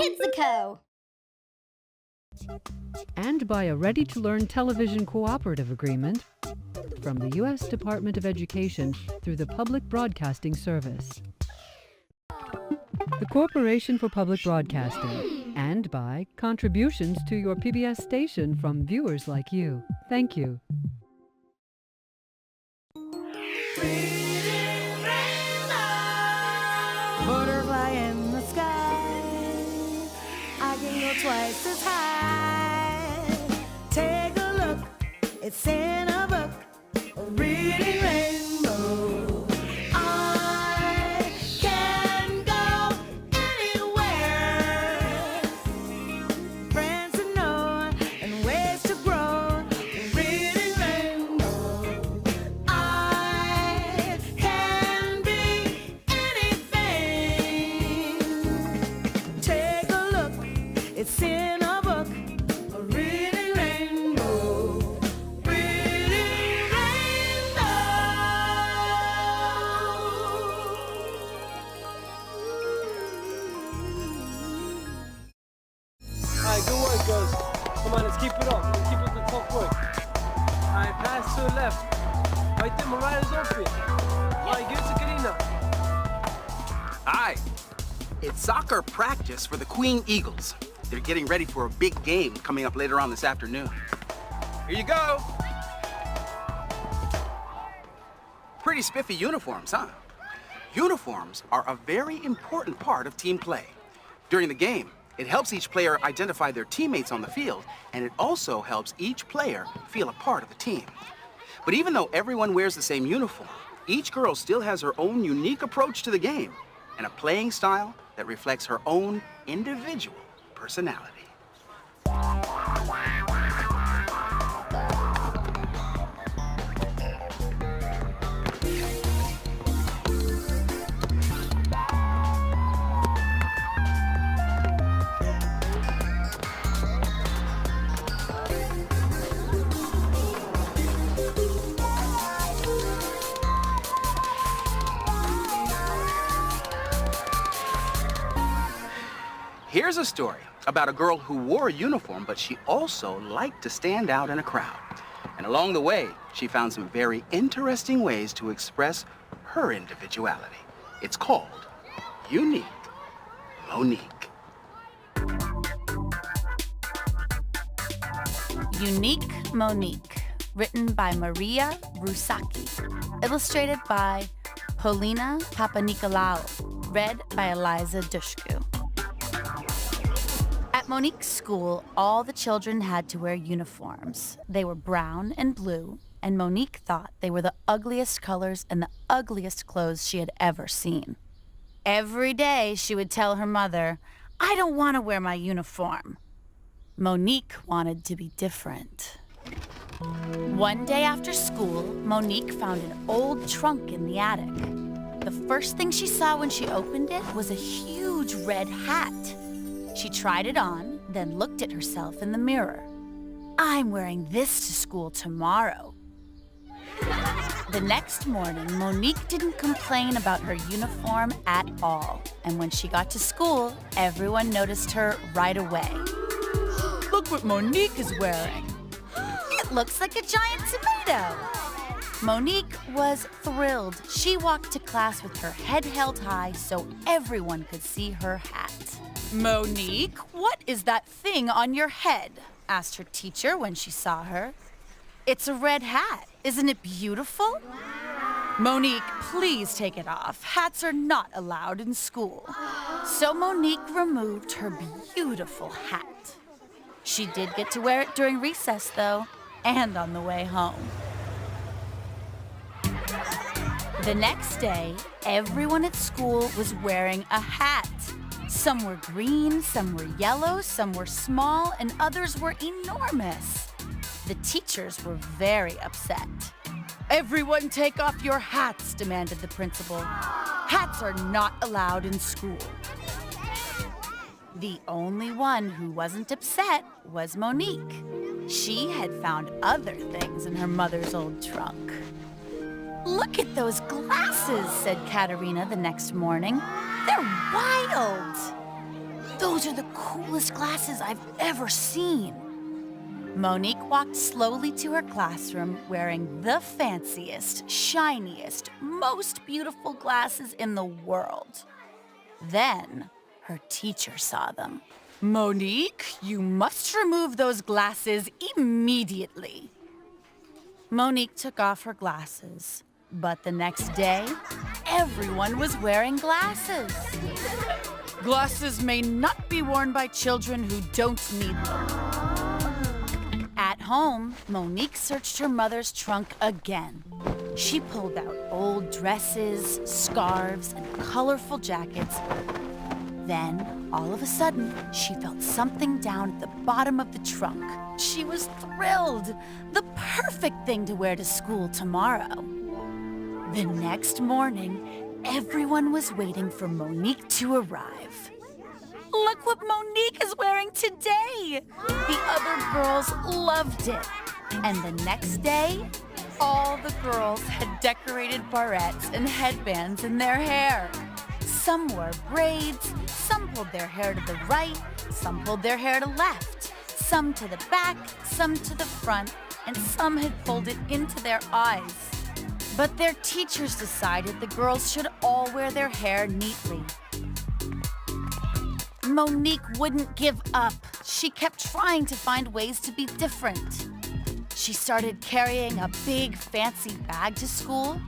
Kidzuko. And by a ready-to-learn television cooperative agreement from the U.S. Department of Education through the Public Broadcasting Service. The Corporation for Public Broadcasting, and by contributions to your PBS station from viewers like you. Thank you. Butterfly in the sky, I can go twice as high. Take a look, it's in a book, a reading rainbow. I can go anywhere, friends to know and ways to grow. A reading rainbow. I can be anything. Take a look, it's in a book, a reading rainbow. Reading rainbow. Alright, good work, girls. Come on, let's keep it up. Let's keep up the top work. Alright, pass to the left. Right there, Mariah's open. Alright, give it to Karina. Hi. It's soccer practice for the Queen Eagles. They're getting ready for a big game coming up later on this afternoon. Here you go. Pretty spiffy uniforms, huh? Uniforms are a very important part of team play. During the game, it helps each player identify their teammates on the field, and it also helps each player feel a part of the team. But even though everyone wears the same uniform, each girl still has her own unique approach to the game and a playing style that reflects her own individual personality. Here's a story about a girl who wore a uniform, but she also liked to stand out in a crowd. And along the way, she found some very interesting ways to express her individuality. It's called Unique Monique. Unique Monique, written by Maria Rusaki, illustrated by Polina Papanikolaou, read by Eliza Dushku. At Monique's school, all the children had to wear uniforms. They were brown and blue, and Monique thought they were the ugliest colors and the ugliest clothes she had ever seen. Every day, she would tell her mother, "I don't want to wear my uniform." Monique wanted to be different. One day after school, Monique found an old trunk in the attic. The first thing she saw when she opened it was a huge red hat. She tried it on, then looked at herself in the mirror. "I'm wearing this to school tomorrow." The next morning, Monique didn't complain about her uniform at all. And when she got to school, everyone noticed her right away. "Look what Monique is wearing. It looks like a giant tomato." Monique was thrilled. She walked to class with her head held high so everyone could see her hat. "Monique, what is that thing on your head?" asked her teacher when she saw her. "It's a red hat. Isn't it beautiful?" "Monique, please take it off. Hats are not allowed in school." So Monique removed her beautiful hat. She did get to wear it during recess, though, and on the way home. The next day, everyone at school was wearing a hat. Some were green, some were yellow, some were small, and others were enormous. The teachers were very upset. "Everyone take off your hats," demanded the principal. "Hats are not allowed in school." The only one who wasn't upset was Monique. She had found other things in her mother's old trunk. "Look at those glasses," said Katerina the next morning. "They're wild." Those are the coolest glasses I've ever seen. Monique walked slowly to her classroom wearing the fanciest, shiniest, most beautiful glasses in the world. Then her teacher saw them. Monique, you must remove those glasses immediately. Monique took off her glasses, but the next day, everyone was wearing glasses. Glasses may not be worn by children who don't need them. At home, Monique searched her mother's trunk again. She pulled out old dresses, scarves, and colorful jackets. Then, all of a sudden, she felt something down at the bottom of the trunk. She was thrilled. The perfect thing to wear to school tomorrow. The next morning, everyone was waiting for Monique to arrive. Look what Monique is wearing today! The other girls loved it. And the next day, all the girls had decorated barrettes and headbands in their hair. Some wore braids, some pulled their hair to the right, some pulled their hair to left, some to the back, some to the front, and some had pulled it into their eyes. But their teachers decided the girls should all wear their hair neatly. Monique wouldn't give up. She kept trying to find ways to be different. She started carrying a big, fancy bag to school.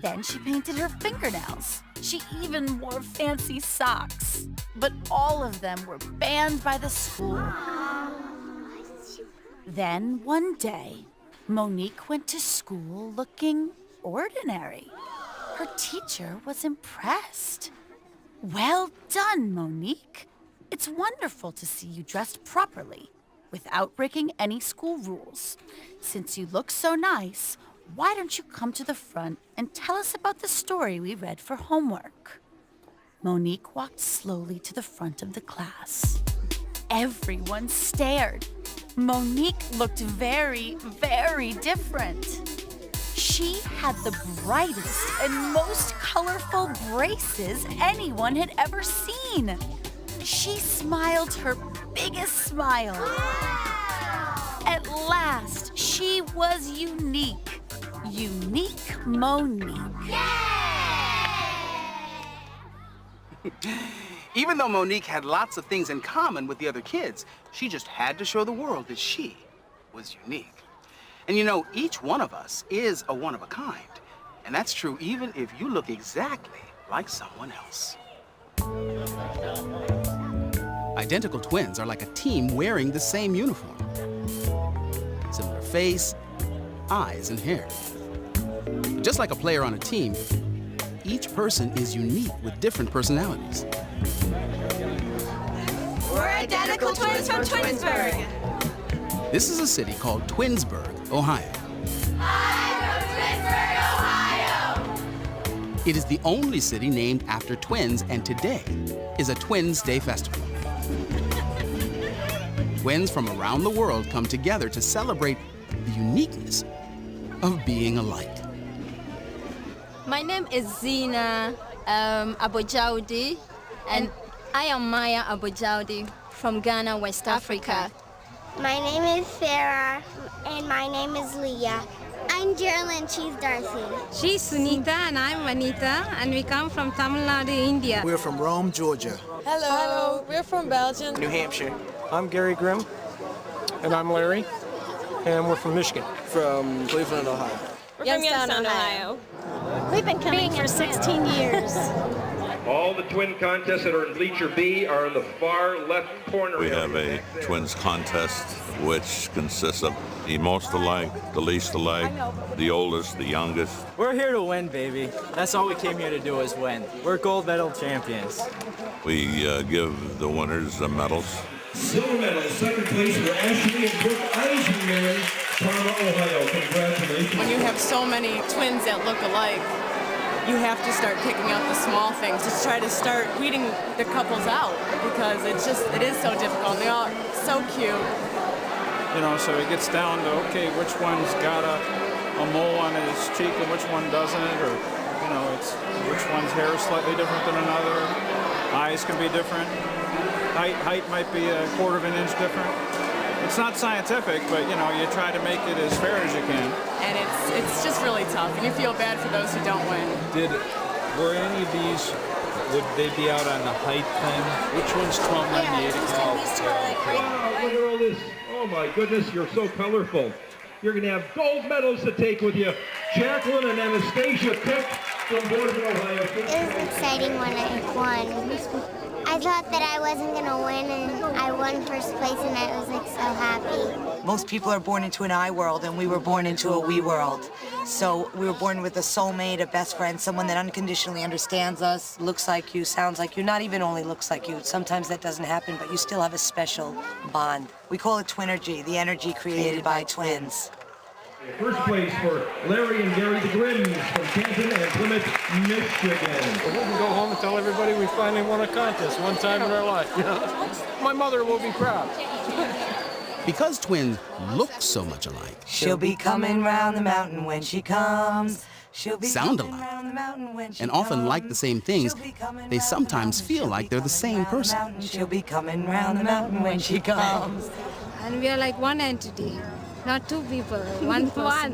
Then she painted her fingernails. She even wore fancy socks. But all of them were banned by the school. Then one day, Monique went to school looking ordinary. Her teacher was impressed. Well done, Monique. It's wonderful to see you dressed properly, without breaking any school rules. Since you look so nice, why don't you come to the front and tell us about the story we read for homework? Monique walked slowly to the front of the class. Everyone stared. Monique looked very, very different. She had the brightest and most colorful braces anyone had ever seen. She smiled her biggest smile. At last, she was unique. Unique Monique. Even though Monique had lots of things in common with the other kids, she just had to show the world that she was unique. And you know, each one of us is a one of a kind. And that's true even if you look exactly like someone else. Identical twins are like a team wearing the same uniform. Similar face, eyes, and hair. But just like a player on a team, each person is unique with different personalities. We're identical twins from Twinsburg. This is a city called Twinsburg, Ohio. I'm from Twinsburg, Ohio. It is the only city named after twins, and today is a Twins Day Festival. Twins from around the world come together to celebrate the uniqueness of being alike. My name is Zina Abojaudi, and I am Maya Abojaudi from Ghana, West Africa. My name is Sarah, and my name is Leah. I'm Geraldine, she's Darcy. She's Sunita, and I'm Vanita, and we come from Tamil Nadu, India. We're from Rome, Georgia. Hello, we're from Belgium. New Hampshire. I'm Gary Grimm, and I'm Larry, and we're from Michigan. From Cleveland, Ohio. We're from Youngstown, Ohio. We've been coming for 16 years. All the twin contests that are in Bleacher B are in the far left corner. We have a twins contest, which consists of the most alike, the least alike, the oldest, the youngest. We're here to win, baby. That's all we came here to do is win. We're gold medal champions. We give the winners the medals. Silver medal, second place for Ashley and Brooke Eisenman, Parma, Ohio. Congratulations. When you have so many twins that look alike, you have to start picking out the small things. Just try to start weeding the couples out because it is so difficult. They all are so cute. You know, so it gets down to, okay, which one's got a mole on his cheek and which one doesn't, or, you know, it's which one's hair is slightly different than another. Eyes can be different. height might be a quarter of an inch different. It's not scientific, but you know, you try to make it as fair as you can. And it's just really tough, and you feel bad for those who don't win. Were any of these, would they be out on the height thing? Which one's 1298? Wow, look at all this. Oh my goodness, you're so colorful. You're going to have gold medals to take with you. Jacqueline and Anastasia Cook from Boardman, Ohio. It was exciting when I won. I thought that I wasn't going to win, and I won first place, and I was like so happy. Most people are born into an I world, and we were born into a we world. So we were born with a soulmate, a best friend, someone that unconditionally understands us, looks like you, sounds like you, not even only looks like you. Sometimes that doesn't happen, but you still have a special bond. We call it Twinergy, the energy created by twins. First place for Larry and Gary the Grims from Canton and Plymouth, Michigan. We can go home and tell everybody we finally won a contest one time in our life. You know? My mother will be proud. Because twins look so much alike, She'll be coming round the mountain when she comes. She'll be sound coming alike, round the mountain when she and often comes. like the same things, they sometimes feel like they're the same person. She'll be coming round the mountain when she comes. And we are like one entity, not two people, one person.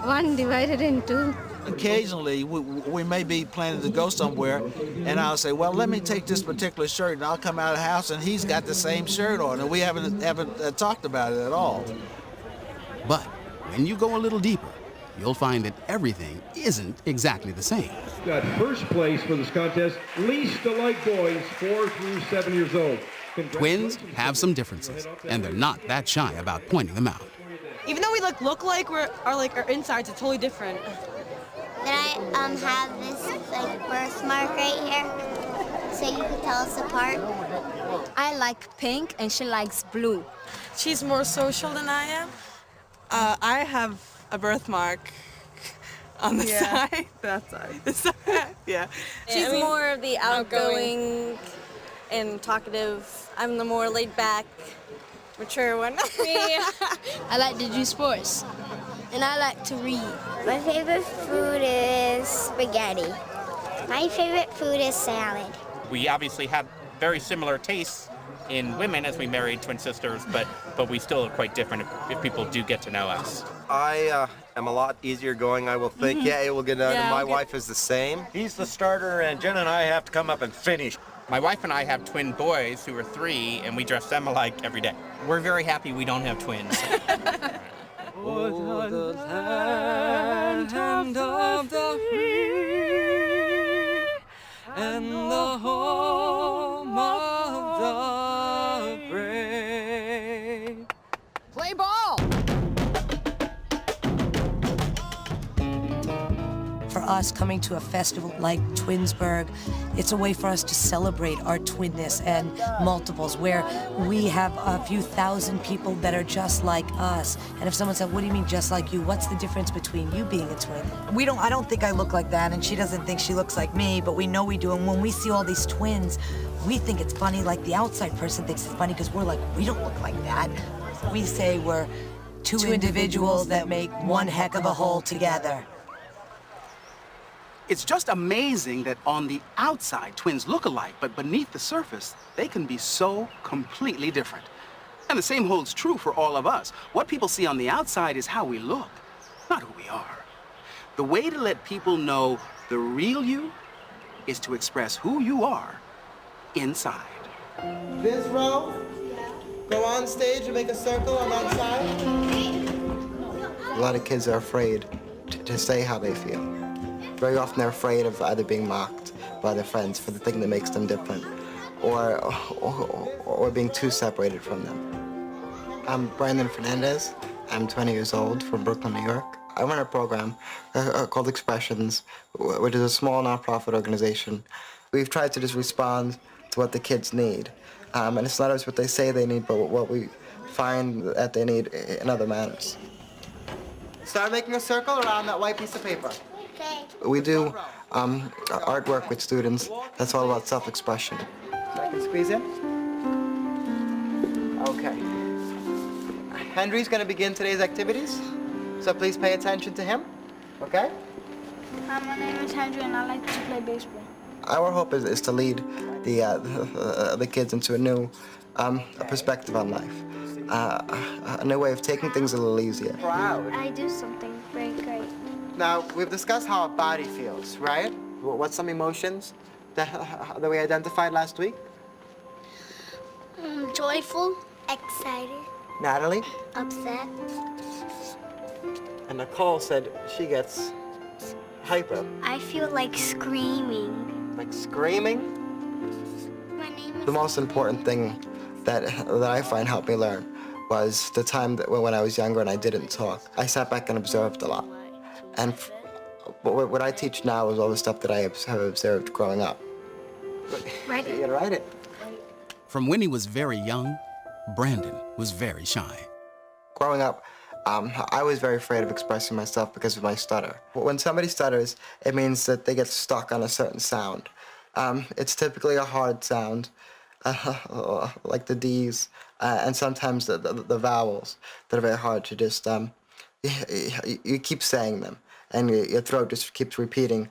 One divided in two. Occasionally, we may be planning to go somewhere, and I'll say, well, let me take this particular shirt, and I'll come out of the house, and he's got the same shirt on, and we haven't talked about it at all. But when you go a little deeper, you'll find that everything isn't exactly the same. Got first place for this contest, least alike boys, 4 through 7 years old. Twins have some differences, and they're not that shy about pointing them out. Even though we look like our insides are totally different. Then I have this like birthmark right here, so you can tell us apart. I like pink and she likes blue. She's more social than I am. I have a birthmark on the side. That side. The side. Yeah. She's more of the outgoing and talkative. I'm the more laid back, mature one. I like to do sports, and I like to read. My favorite food is spaghetti. My favorite food is salad. We obviously have very similar tastes in women as we married twin sisters, but we still are quite different if people do get to know us. I am a lot easier going, I will think. Yeah, it will get done. My wife is the same. He's the starter, and Jen and I have to come up and finish. My wife and I have twin boys who are 3, and we dress them alike every day. We're very happy we don't have twins. For the land of the free and the home of the brave. Play ball! For us, coming to a festival like Twinsburg, it's a way for us to celebrate our twinness and multiples, where we have a few thousand people that are just like us. And if someone said, what do you mean just like you? What's the difference between you being a twin? I don't think I look like that, and she doesn't think she looks like me, but we know we do. And when we see all these twins, we think it's funny, like the outside person thinks it's funny because we're like, we don't look like that. We say we're two individuals that make one heck of a whole together. It's just amazing that on the outside, twins look alike, but beneath the surface, they can be so completely different. And the same holds true for all of us. What people see on the outside is how we look, not who we are. The way to let people know the real you is to express who you are inside. This row, go on stage and make a circle on that side. A lot of kids are afraid to say how they feel. Very often they're afraid of either being mocked by their friends for the thing that makes them different, or being too separated from them. I'm Brandon Fernandez. I'm 20 years old from Brooklyn, New York. I run a program called Expressions, which is a small nonprofit organization. We've tried to just respond to what the kids need. And it's not always what they say they need, but what we find that they need in other manners. Start making a circle around that white piece of paper. We do artwork with students that's all about self-expression. So I can squeeze in. Okay. Henry's going to begin today's activities, so please pay attention to him, okay? Hi, my name is Henry and I like to play baseball. Our hope is to lead the kids into a new perspective on life, a new way of taking things a little easier. I do something very great. Now, we've discussed how a body feels, right? What's some emotions that we identified last week? Joyful. Excited. Natalie? Upset. And Nicole said she gets hyper. I feel like screaming. Like screaming? My name is... The most important thing that I find helped me learn was the time that when I was younger and I didn't talk. I sat back and observed a lot. And what I teach now is all the stuff that I have observed growing up. Write it. You gotta write it. From when he was very young, Brandon was very shy. Growing up, I was very afraid of expressing myself because of my stutter. When somebody stutters, it means that they get stuck on a certain sound. It's typically a hard sound, like the D's, and sometimes the vowels that are very hard to just, you keep saying them, and your throat just keeps repeating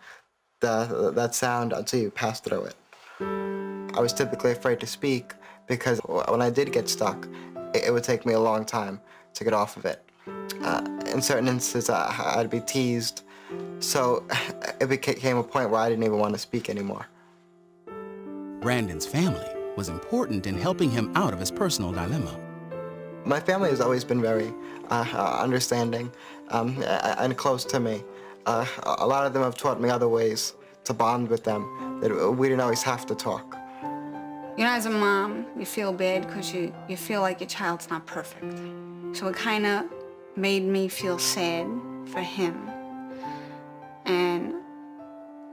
that sound until you pass through it. I was typically afraid to speak because when I did get stuck, it would take me a long time to get off of it. In certain instances, I'd be teased, so it became a point where I didn't even want to speak anymore. Brandon's family was important in helping him out of his personal dilemma. My family has always been very understanding and close to me. A lot of them have taught me other ways to bond with them, that we didn't always have to talk. You know, as a mom, you feel bad because you feel like your child's not perfect. So it kind of made me feel sad for him and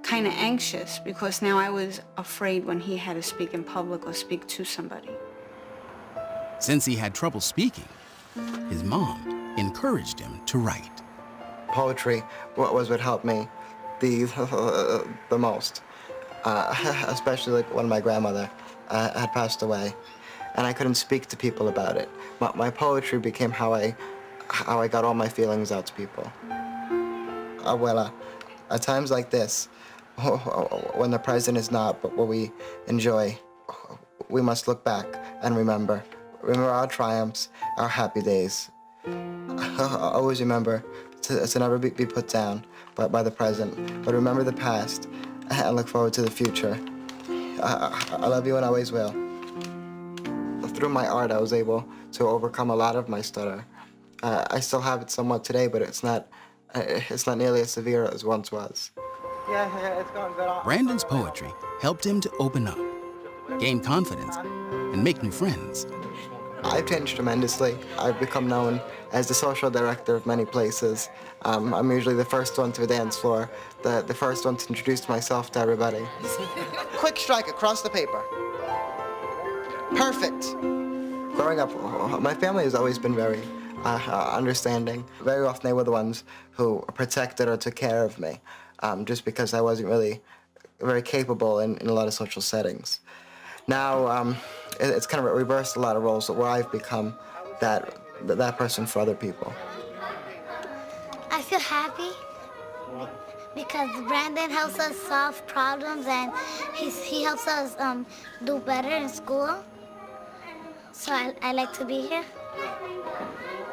kind of anxious because now I was afraid when he had to speak in public or speak to somebody. Since he had trouble speaking, his mom encouraged him to write. Poetry was what helped me the most, especially like when my grandmother had passed away, and I couldn't speak to people about it. My poetry became how I got all my feelings out to people. Abuela, at times like this, when the present is not but what we enjoy, we must look back and remember our triumphs, our happy days. Always remember to never be put down by the present, but remember the past and look forward to the future. I love you and always will. Through my art, I was able to overcome a lot of my stutter. I still have it somewhat today, but it's not nearly as severe as once was. Yeah, it's going good. Brandon's poetry helped him to open up, gain confidence, and make new friends. I've changed tremendously. I've become known as the social director of many places. I'm usually the first one to the dance floor, the first one to introduce myself to everybody. Quick strike across the paper. Perfect. Growing up, my family has always been very understanding. Very often they were the ones who protected or took care of me, just because I wasn't really very capable in a lot of social settings. Now, it's kind of reversed a lot of roles where I've become that person for other people. I feel happy because Brandon helps us solve problems and he helps us do better in school. So I like to be here.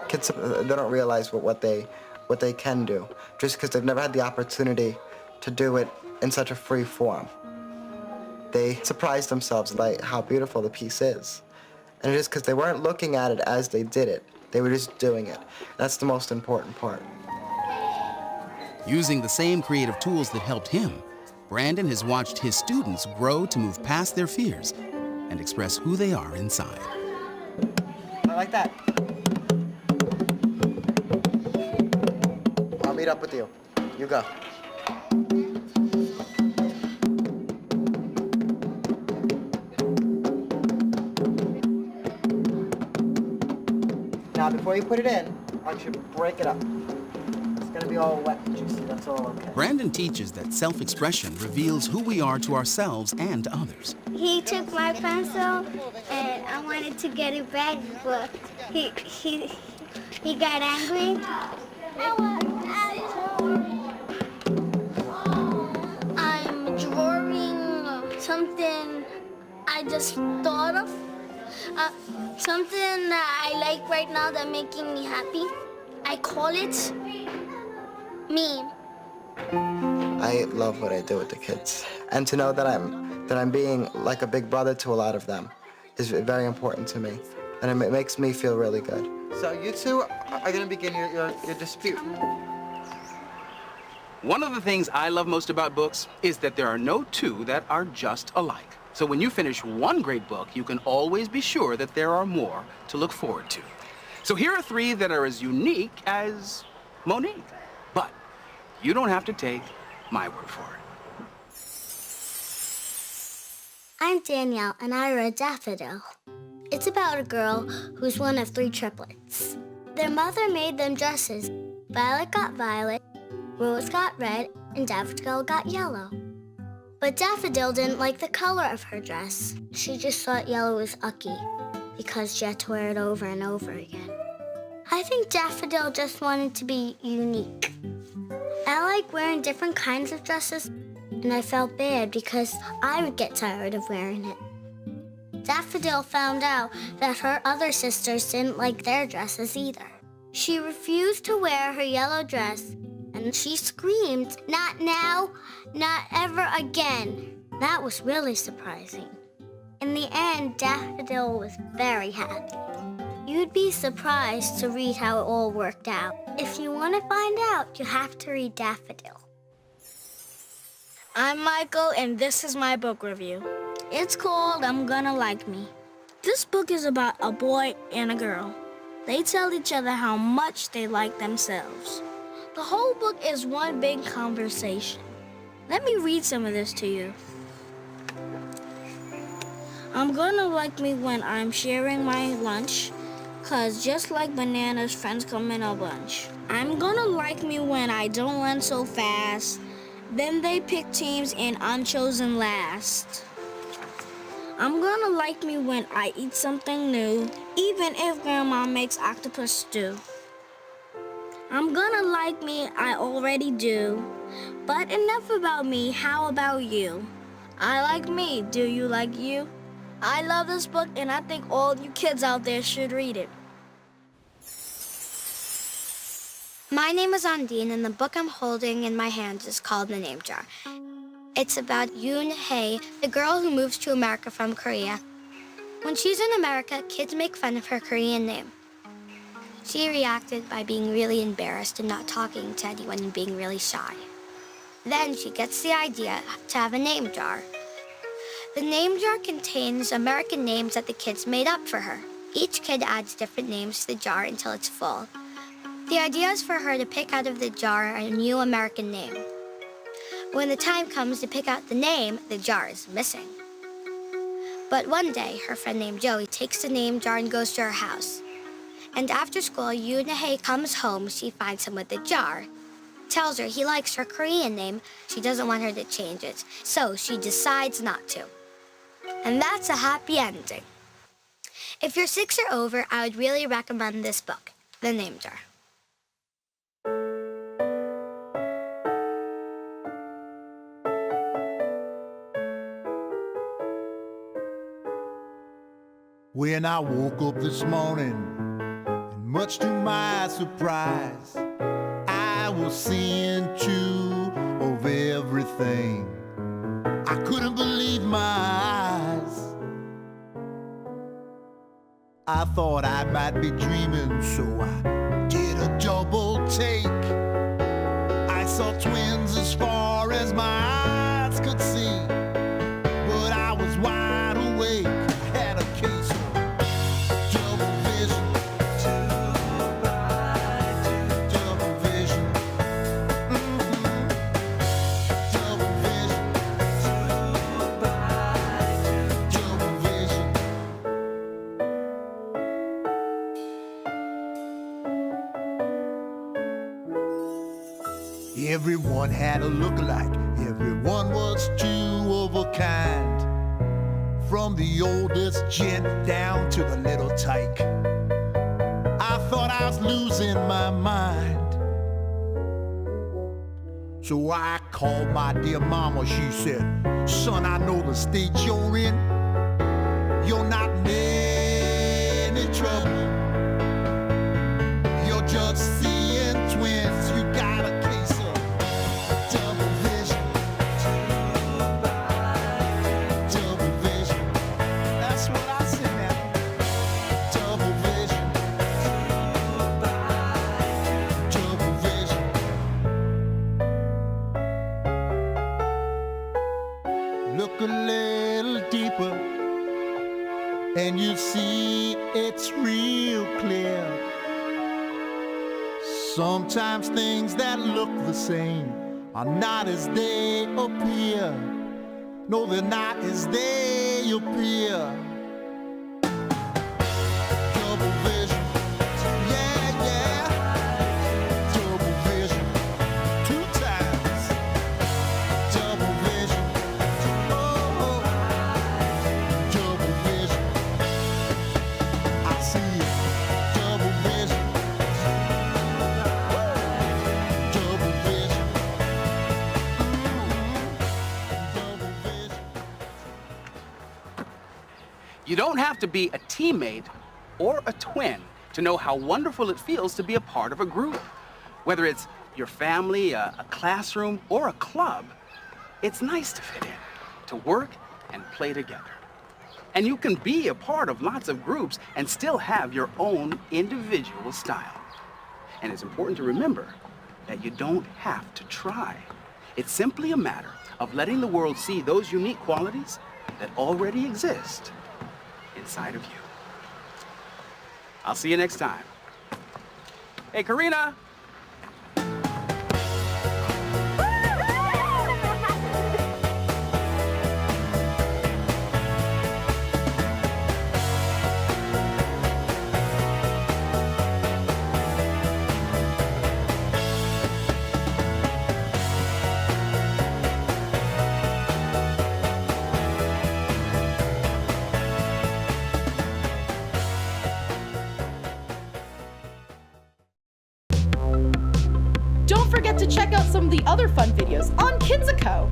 Kids, they don't realize what they can do just because they've never had the opportunity to do it in such a free form. They surprise themselves by how beautiful the piece is. And it's just because they weren't looking at it as they did it. They were just doing it. That's the most important part. Using the same creative tools that helped him, Brandon has watched his students grow to move past their fears and express who they are inside. I like that. I'll meet up with you. You go. Now, before you put it in, I want you to break it up. It's gonna be all wet and juicy, that's all okay. Brandon teaches that self-expression reveals who we are to ourselves and to others. He took my pencil and I wanted to get it back, but he got angry. I'm drawing something I just thought of. Something that I like right now that's making me happy. I call it me. I love what I do with the kids. And to know that I'm being like a big brother to a lot of them is very important to me. And it makes me feel really good. So you two are gonna begin your dispute. One of the things I love most about books is that there are no two that are just alike. So when you finish one great book, you can always be sure that there are more to look forward to. So here are 3 that are as unique as Monique. But you don't have to take my word for it. I'm Danielle, and I read Daffodil. It's about a girl who's one of 3 triplets. Their mother made them dresses. Violet got violet, Rose got red, and Daffodil got yellow. But Daffodil didn't like the color of her dress. She just thought yellow was ucky because she had to wear it over and over again. I think Daffodil just wanted to be unique. I like wearing different kinds of dresses, and I felt bad because I would get tired of wearing it. Daffodil found out that her other sisters didn't like their dresses either. She refused to wear her yellow dress, and she screamed, "Not now, not ever again." That was really surprising. In the end, Daffodil was very happy. You'd be surprised to read how it all worked out. If you want to find out, you have to read Daffodil. I'm Michael, and this is my book review. It's called I'm Gonna Like Me. This book is about a boy and a girl. They tell each other how much they like themselves. The whole book is one big conversation. Let me read some of this to you. I'm gonna like me when I'm sharing my lunch, 'cause just like bananas, friends come in a bunch. I'm gonna like me when I don't run so fast, then they pick teams and I'm chosen last. I'm gonna like me when I eat something new, even if Grandma makes octopus stew. I'm gonna like me, I already do. But enough about me, how about you? I like me, do you like you? I love this book, and I think all you kids out there should read it. My name is Ondine, and the book I'm holding in my hands is called The Name Jar. It's about Yoon Hae, the girl who moves to America from Korea. When she's in America, kids make fun of her Korean name. She reacted by being really embarrassed and not talking to anyone and being really shy. Then she gets the idea to have a name jar. The name jar contains American names that the kids made up for her. Each kid adds different names to the jar until it's full. The idea is for her to pick out of the jar a new American name. When the time comes to pick out the name, the jar is missing. But one day, her friend named Joey takes the name jar and goes to her house. And after school, Yoon Hae comes home. She finds him with the jar. Tells her he likes her Korean name. She doesn't want her to change it, so she decides not to. And that's a happy ending. If you're 6 or over, I would really recommend this book, The Name Jar. When I woke up this morning, and much to my surprise, I was seeing two of everything. I couldn't believe my eyes. I thought I might be dreaming, so I did a double take. I saw twins as far as my eyes could see, but I was wide awake, had a case of double vision. Double vision. Double vision. Double vision. Everyone had a look-alike. Everyone was two of a kind. From the oldest gent down to the little tyke. I thought I was losing my mind. So I called my dear mama. She said, "Son, I know the state you're in. You're not in any trouble. You're just seeing twins. You got a case of double vision. Double vision. That's what I say now. Double vision. Double vision. Look a little deeper, and you see it's real clear. Sometimes things that look the same are not as they appear. No, they're not as they appear. Double vision, yeah, yeah. Double vision, 2 times. Double vision, oh, oh. Double vision, I see it. Double vision, double vision, double vision. You don't have to be a teammate or a twin to know how wonderful it feels to be a part of a group. Whether it's your family, a classroom, or a club, it's nice to fit in, to work and play together. And you can be a part of lots of groups and still have your own individual style. And it's important to remember that you don't have to try. It's simply a matter of letting the world see those unique qualities that already exist inside of you. I'll see you next time. Hey, Karina! Don't forget to check out some of the other fun videos on Kidzuko.